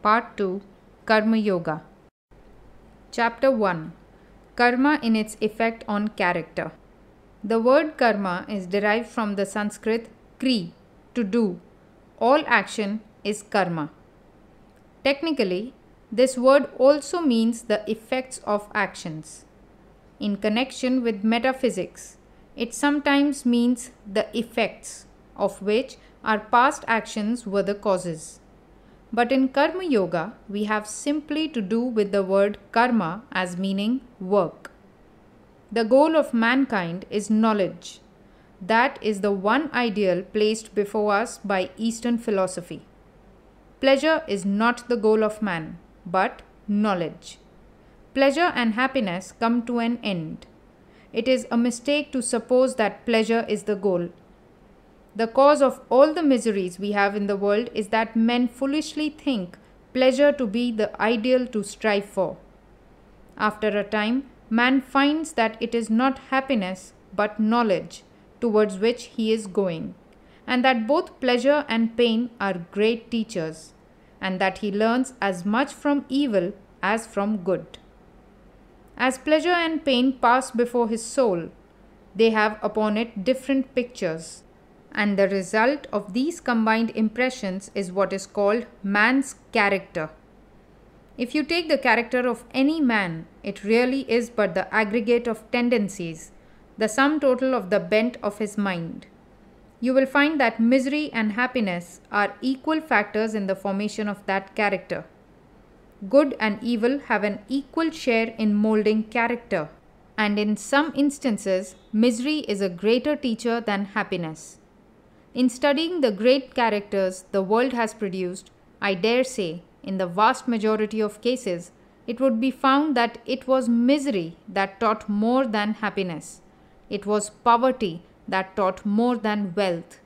Part 2, Karma Yoga. Chapter 1, Karma in its effect on character. The word karma is derived from the Sanskrit Kri, to do. All action is karma. Technically, this word also means the effects of actions. In connection with metaphysics, it sometimes means the effects, of which our past actions were the causes. But in Karma Yoga, we have simply to do with the word karma as meaning work. The goal of mankind is knowledge. That is the one ideal placed before us by Eastern philosophy. Pleasure is not the goal of man, but knowledge. Pleasure and happiness come to an end. It is a mistake to suppose that pleasure is the goal. The cause of all the miseries we have in the world is that men foolishly think pleasure to be the ideal to strive for. After a time, man finds that it is not happiness but knowledge towards which he is going, and that both pleasure and pain are great teachers, and that he learns as much from evil as from good. As pleasure and pain pass before his soul, they have upon it different pictures, and the result of these combined impressions is what is called man's character. If you take the character of any man, it really is but the aggregate of tendencies, the sum total of the bent of his mind. You will find that misery and happiness are equal factors in the formation of that character. Good and evil have an equal share in moulding character, and in some instances, misery is a greater teacher than happiness. In studying the great characters the world has produced, I dare say, in the vast majority of cases, it would be found that it was misery that taught more than happiness. It was poverty that taught more than wealth.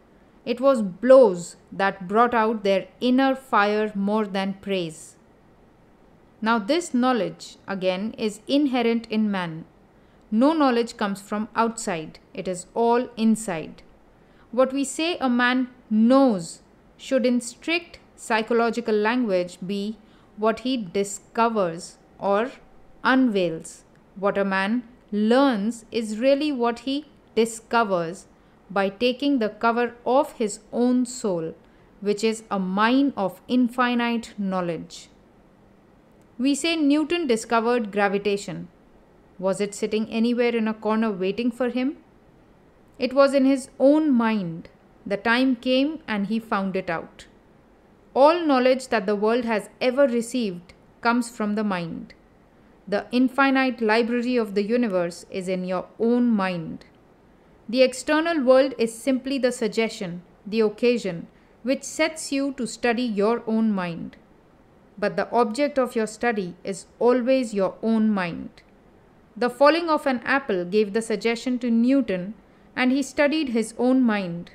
It was blows that brought out their inner fire more than praise. Now this knowledge, again, is inherent in man. No knowledge comes from outside. It is all inside. What we say a man knows should in strict psychological language be what he discovers or unveils. What a man learns is really what he discovers by taking the cover off his own soul, which is a mine of infinite knowledge. We say Newton discovered gravitation. Was it sitting anywhere in a corner waiting for him? It was in his own mind. The time came and he found it out. All knowledge that the world has ever received comes from the mind. The infinite library of the universe is in your own mind. The external world is simply the suggestion, the occasion, which sets you to study your own mind. But the object of your study is always your own mind. The falling of an apple gave the suggestion to Newton, and he studied his own mind.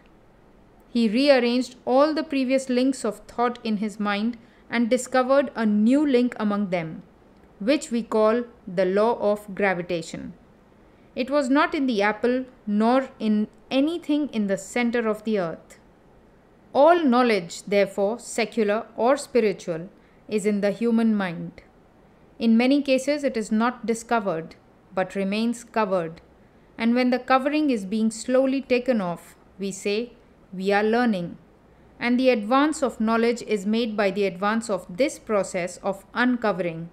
He rearranged all the previous links of thought in his mind and discovered a new link among them, which we call the law of gravitation. It was not in the apple nor in anything in the center of the earth. All knowledge, therefore, secular or spiritual, is in the human mind. In many cases it is not discovered, but remains covered. And when the covering is being slowly taken off, we say, we are learning. And the advance of knowledge is made by the advance of this process of uncovering.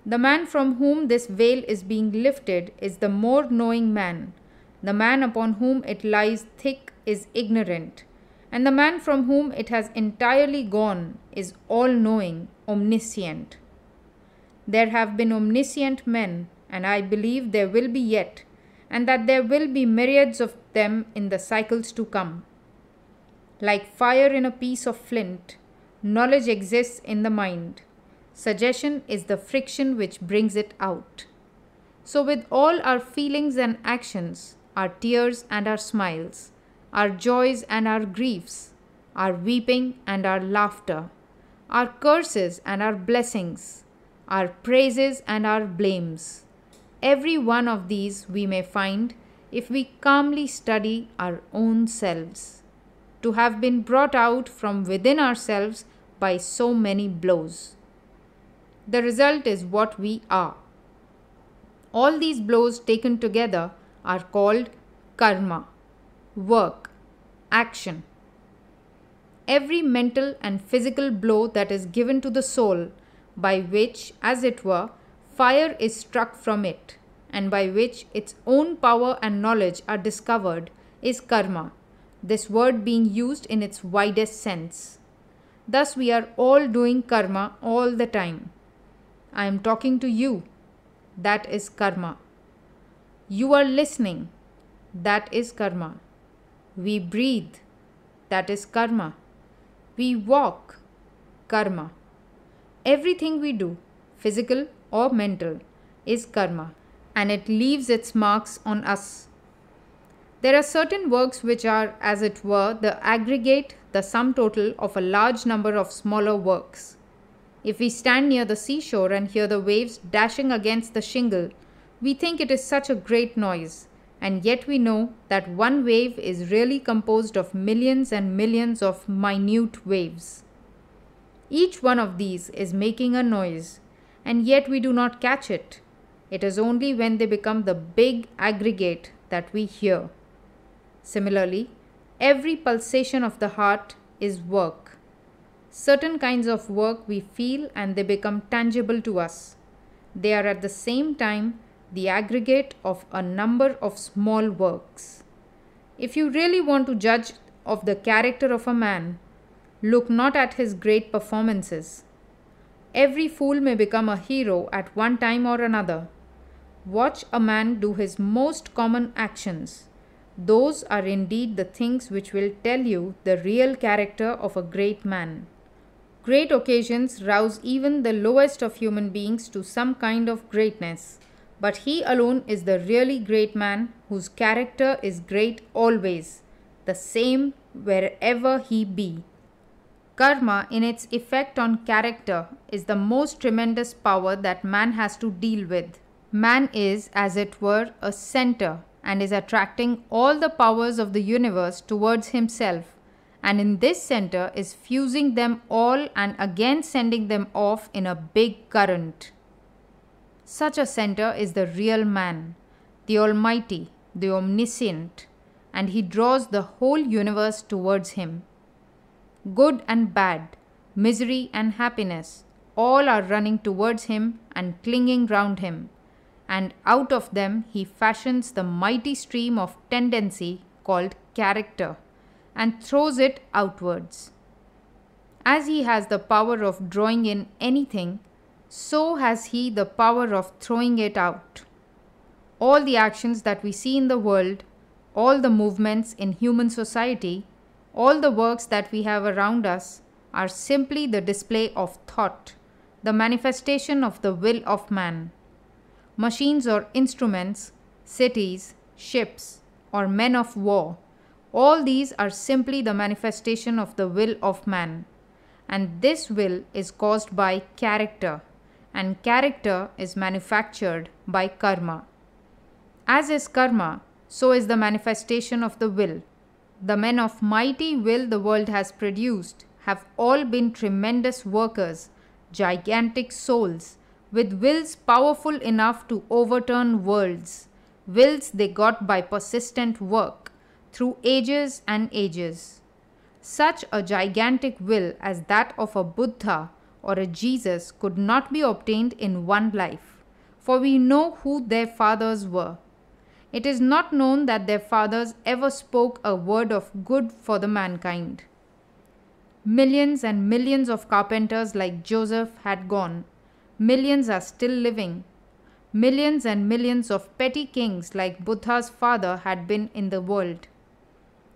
The man from whom this veil is being lifted is the more knowing man. The man upon whom it lies thick is ignorant. And the man from whom it has entirely gone is all-knowing, omniscient. There have been omniscient men, and I believe there will be yet, and that there will be myriads of them in the cycles to come. Like fire in a piece of flint, knowledge exists in the mind. Suggestion is the friction which brings it out. So with all our feelings and actions, our tears and our smiles, our joys and our griefs, our weeping and our laughter, our curses and our blessings, our praises and our blames, every one of these we may find if we calmly study our own selves. To have been brought out from within ourselves by so many blows. The result is what we are. All these blows taken together are called karma, work, action. Every mental and physical blow that is given to the soul, by which, as it were, fire is struck from it, and by which its own power and knowledge are discovered, is karma, this word being used in its widest sense. Thus we are all doing karma all the time. I am talking to you. That is karma. You are listening. That is karma. We breathe. That is karma. We walk. Karma. Everything we do, physical or mental, is karma, and it leaves its marks on us. There are certain works which are, as it were, the aggregate, the sum total of a large number of smaller works. If we stand near the seashore and hear the waves dashing against the shingle, we think it is such a great noise, and yet we know that one wave is really composed of millions and millions of minute waves. Each one of these is making a noise, and yet we do not catch it. It is only when they become the big aggregate that we hear. Similarly, every pulsation of the heart is work. Certain kinds of work we feel and they become tangible to us. They are at the same time the aggregate of a number of small works. If you really want to judge of the character of a man, look not at his great performances. Every fool may become a hero at one time or another. Watch a man do his most common actions. Those are indeed the things which will tell you the real character of a great man. Great occasions rouse even the lowest of human beings to some kind of greatness, but he alone is the really great man whose character is great always, the same wherever he be. Karma, in its effect on character, is the most tremendous power that man has to deal with. Man is, as it were, a center and is attracting all the powers of the universe towards himself, and in this center is fusing them all and again sending them off in a big current. Such a center is the real man, the Almighty, the Omniscient, and he draws the whole universe towards him. Good and bad, misery and happiness, all are running towards him and clinging round him, and out of them he fashions the mighty stream of tendency called character, and throws it outwards. As he has the power of drawing in anything, so has he the power of throwing it out. All the actions that we see in the world, all the movements in human society, all the works that we have around us are simply the display of thought, the manifestation of the will of man. Machines or instruments, cities, ships, or men of war, all these are simply the manifestation of the will of man. And this will is caused by character, and character is manufactured by karma. As is karma, so is the manifestation of the will. The men of mighty will the world has produced have all been tremendous workers, gigantic souls, with wills powerful enough to overturn worlds, wills they got by persistent work, through ages and ages. Such a gigantic will as that of a Buddha or a Jesus could not be obtained in one life, for we know who their fathers were. It is not known that their fathers ever spoke a word of good for the mankind. Millions and millions of carpenters like Joseph had gone. Millions are still living. Millions and millions of petty kings like Buddha's father had been in the world.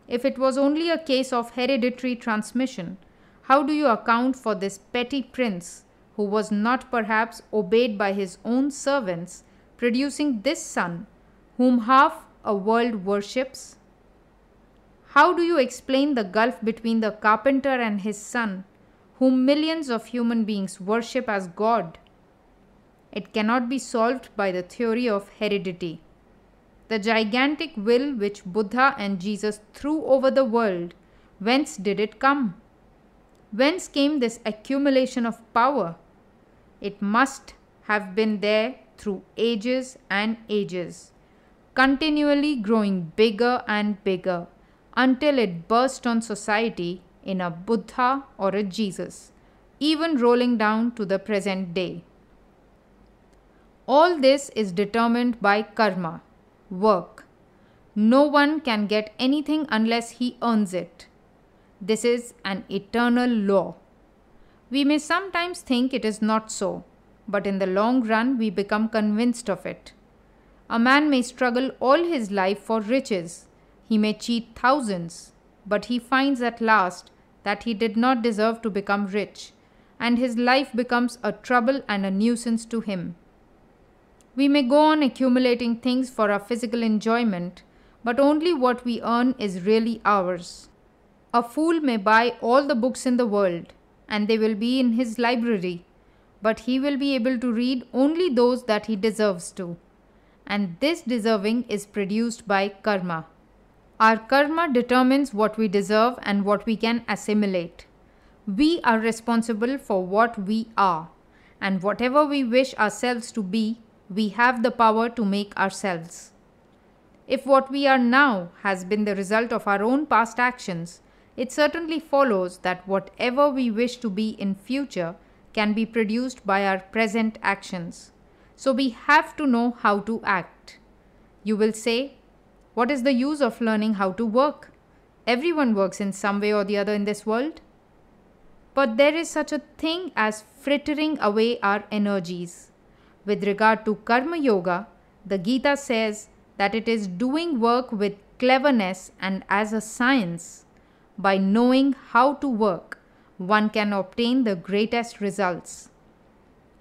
If it was only a case of hereditary transmission, how do you account for this petty prince, who was not perhaps obeyed by his own servants, producing this son, whom half a world worships? How do you explain the gulf between the carpenter and his son, whom millions of human beings worship as God? It cannot be solved by the theory of heredity. The gigantic will which Buddha and Jesus threw over the world, whence did it come? Whence came this accumulation of power? It must have been there through ages and ages, continually growing bigger and bigger until it burst on society in a Buddha or a Jesus, even rolling down to the present day. All this is determined by karma, work. No one can get anything unless he earns it. This is an eternal law. We may sometimes think it is not so, but in the long run we become convinced of it. A man may struggle all his life for riches. He may cheat thousands, but he finds at last that he did not deserve to become rich, and his life becomes a trouble and a nuisance to him. We may go on accumulating things for our physical enjoyment, but only what we earn is really ours. A fool may buy all the books in the world, and they will be in his library, but he will be able to read only those that he deserves to. And this deserving is produced by karma. Our karma determines what we deserve and what we can assimilate. We are responsible for what we are, and whatever we wish ourselves to be, we have the power to make ourselves. If what we are now has been the result of our own past actions, it certainly follows that whatever we wish to be in future can be produced by our present actions. So we have to know how to act. You will say, what is the use of learning how to work? Everyone works in some way or the other in this world. But there is such a thing as frittering away our energies. With regard to Karma Yoga, the Gita says that it is doing work with cleverness and as a science. By knowing how to work, one can obtain the greatest results.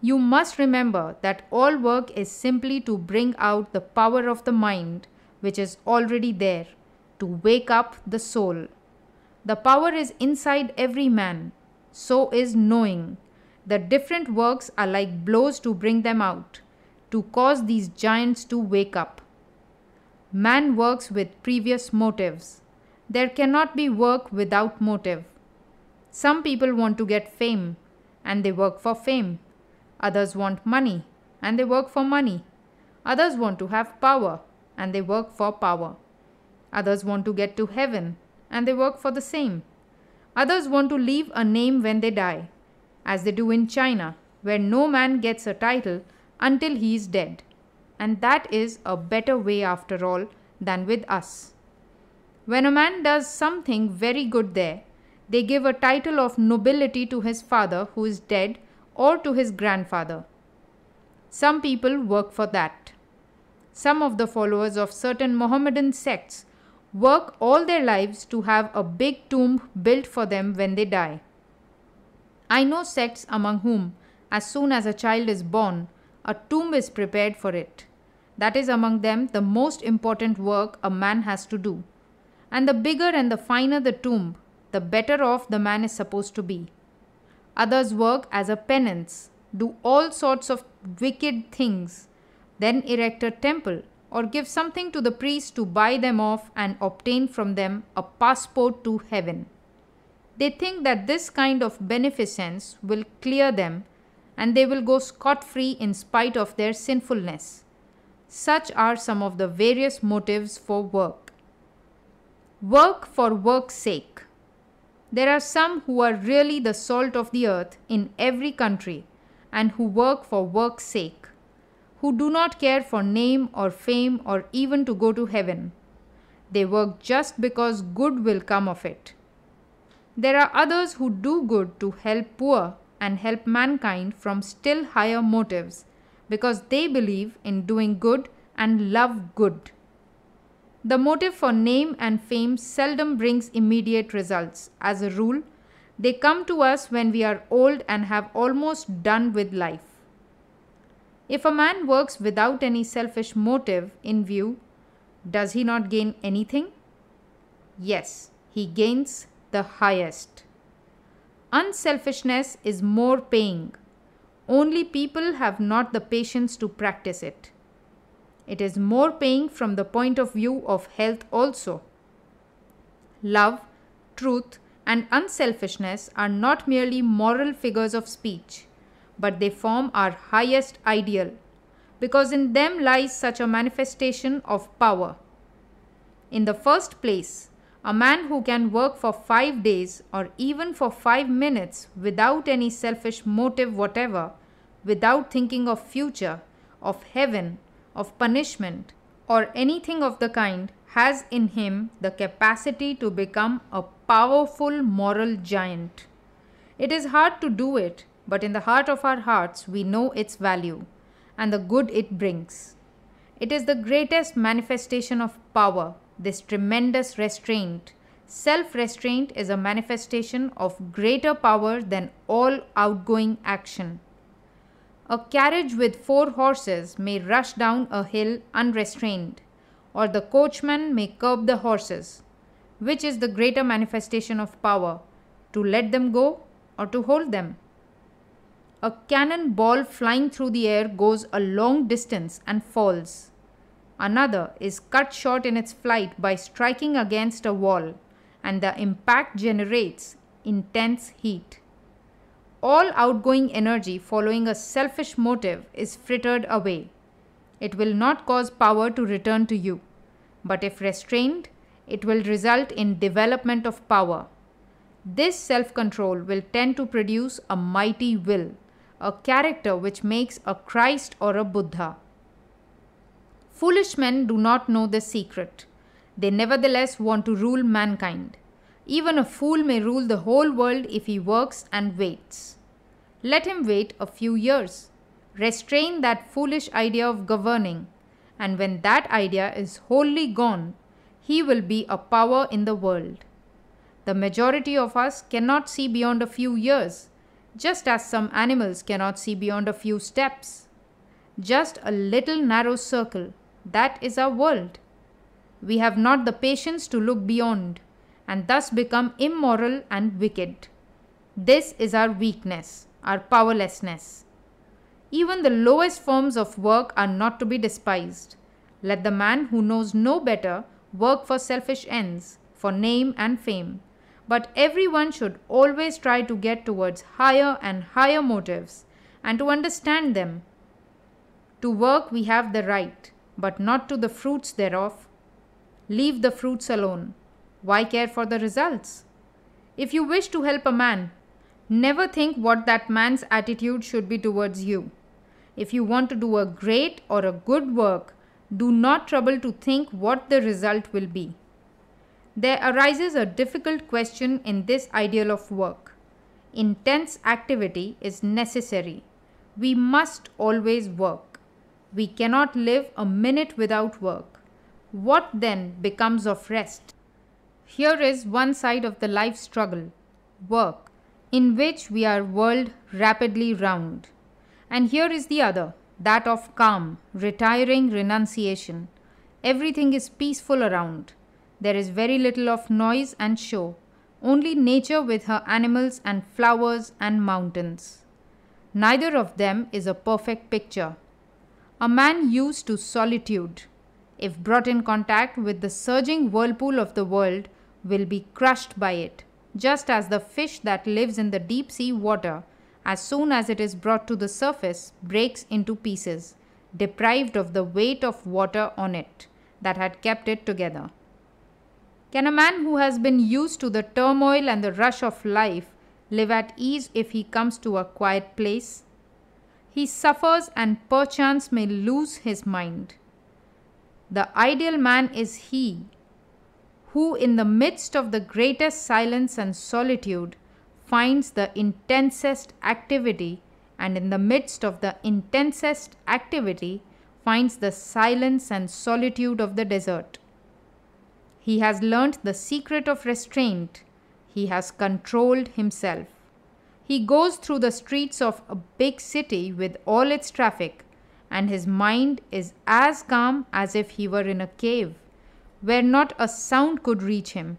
You must remember that all work is simply to bring out the power of the mind, which is already there, to wake up the soul. The power is inside every man. So is knowing. The different works are like blows to bring them out, to cause these giants to wake up. Man works with previous motives. There cannot be work without motive. Some people want to get fame, and they work for fame. Others want money, and they work for money. Others want to have power, and they work for power. Others want to get to heaven, and they work for the same. Others want to leave a name when they die, as they do in China, where no man gets a title until he is dead. And that is a better way after all than with us. When a man does something very good there, they give a title of nobility to his father who is dead or to his grandfather. Some people work for that. Some of the followers of certain Mohammedan sects work all their lives to have a big tomb built for them when they die. I know sects among whom, as soon as a child is born, a tomb is prepared for it. That is among them the most important work a man has to do. And the bigger and the finer the tomb, the better off the man is supposed to be. Others work as a penance, do all sorts of wicked things, then erect a temple or give something to the priest to buy them off and obtain from them a passport to heaven. They think that this kind of beneficence will clear them and they will go scot-free in spite of their sinfulness. Such are some of the various motives for work. Work for work's sake. There are some who are really the salt of the earth in every country and who work for work's sake, who do not care for name or fame or even to go to heaven. They work just because good will come of it. There are others who do good to help poor and help mankind from still higher motives because they believe in doing good and love good. The motive for name and fame seldom brings immediate results. As a rule, they come to us when we are old and have almost done with life. If a man works without any selfish motive in view, does he not gain anything? Yes, he gains the highest. Unselfishness is more paying. Only people have not the patience to practice it. It is more paying from the point of view of health also. Love, truth, and unselfishness are not merely moral figures of speech, but they form our highest ideal, because in them lies such a manifestation of power. In the first place, a man who can work for 5 days or even for 5 minutes without any selfish motive whatever, without thinking of future, of heaven, of punishment, or anything of the kind, has in him the capacity to become a powerful moral giant. It is hard to do it, but in the heart of our hearts we know its value and the good it brings. It is the greatest manifestation of power, this tremendous restraint. Self-restraint is a manifestation of greater power than all outgoing action. A carriage with 4 horses may rush down a hill unrestrained, or the coachman may curb the horses. Which is the greater manifestation of power, to let them go or to hold them? A cannon ball flying through the air goes a long distance and falls. Another is cut short in its flight by striking against a wall, and the impact generates intense heat. All outgoing energy following a selfish motive is frittered away. It will not cause power to return to you, but if restrained, it will result in development of power. This self-control will tend to produce a mighty will, a character which makes a Christ or a Buddha. Foolish men do not know this secret. They nevertheless want to rule mankind. Even a fool may rule the whole world if he works and waits. Let him wait a few years. Restrain that foolish idea of governing, and when that idea is wholly gone, he will be a power in the world. The majority of us cannot see beyond a few years, just as some animals cannot see beyond a few steps. Just a little narrow circle, that is our world. We have not the patience to look beyond, and thus become immoral and wicked. This is our weakness, our powerlessness. Even the lowest forms of work are not to be despised. Let the man who knows no better work for selfish ends, for name and fame. But everyone should always try to get towards higher and higher motives and to understand them. To work we have the right, but not to the fruits thereof. Leave the fruits alone. Why care for the results? If you wish to help a man, never think what that man's attitude should be towards you. If you want to do a great or a good work, do not trouble to think what the result will be. There arises a difficult question in this ideal of work. Intense activity is necessary. We must always work. We cannot live a minute without work. What then becomes of rest? Here is one side of the life struggle, work, in which we are whirled rapidly round. And here is the other, that of calm, retiring renunciation. Everything is peaceful around. There is very little of noise and show, only nature with her animals and flowers and mountains. Neither of them is a perfect picture. A man used to solitude, if brought in contact with the surging whirlpool of the world, will be crushed by it, just as the fish that lives in the deep sea water, as soon as it is brought to the surface, breaks into pieces, deprived of the weight of water on it that had kept it together. Can a man who has been used to the turmoil and the rush of life live at ease if he comes to a quiet place? He suffers and perchance may lose his mind. The ideal man is he who in the midst of the greatest silence and solitude finds the intensest activity, and in the midst of the intensest activity finds the silence and solitude of the desert. He has learnt the secret of restraint. He has controlled himself. He goes through the streets of a big city with all its traffic, and his mind is as calm as if he were in a cave, where not a sound could reach him,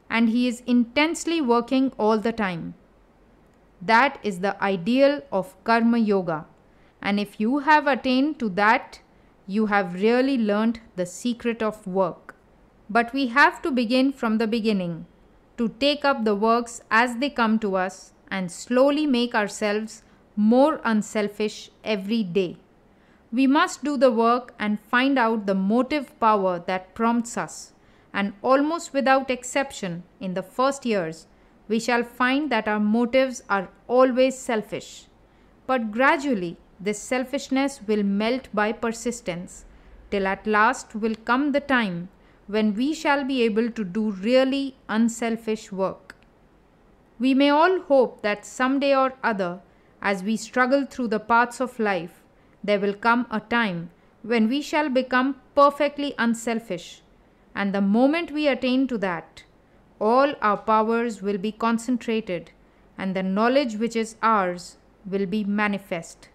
and he is intensely working all the time. That is the ideal of Karma Yoga, and if you have attained to that, you have really learnt the secret of work. But we have to begin from the beginning. to take up the works as they come to us and slowly make ourselves more unselfish every day. We must do the work and find out the motive power that prompts us, and almost without exception, in the first years, we shall find that our motives are always selfish. But gradually, this selfishness will melt by persistence, till at last will come the time when we shall be able to do really unselfish work. We may all hope that someday or other, as we struggle through the paths of life, there will come a time when we shall become perfectly unselfish, and the moment we attain to that, all our powers will be concentrated, and the knowledge which is ours will be manifest.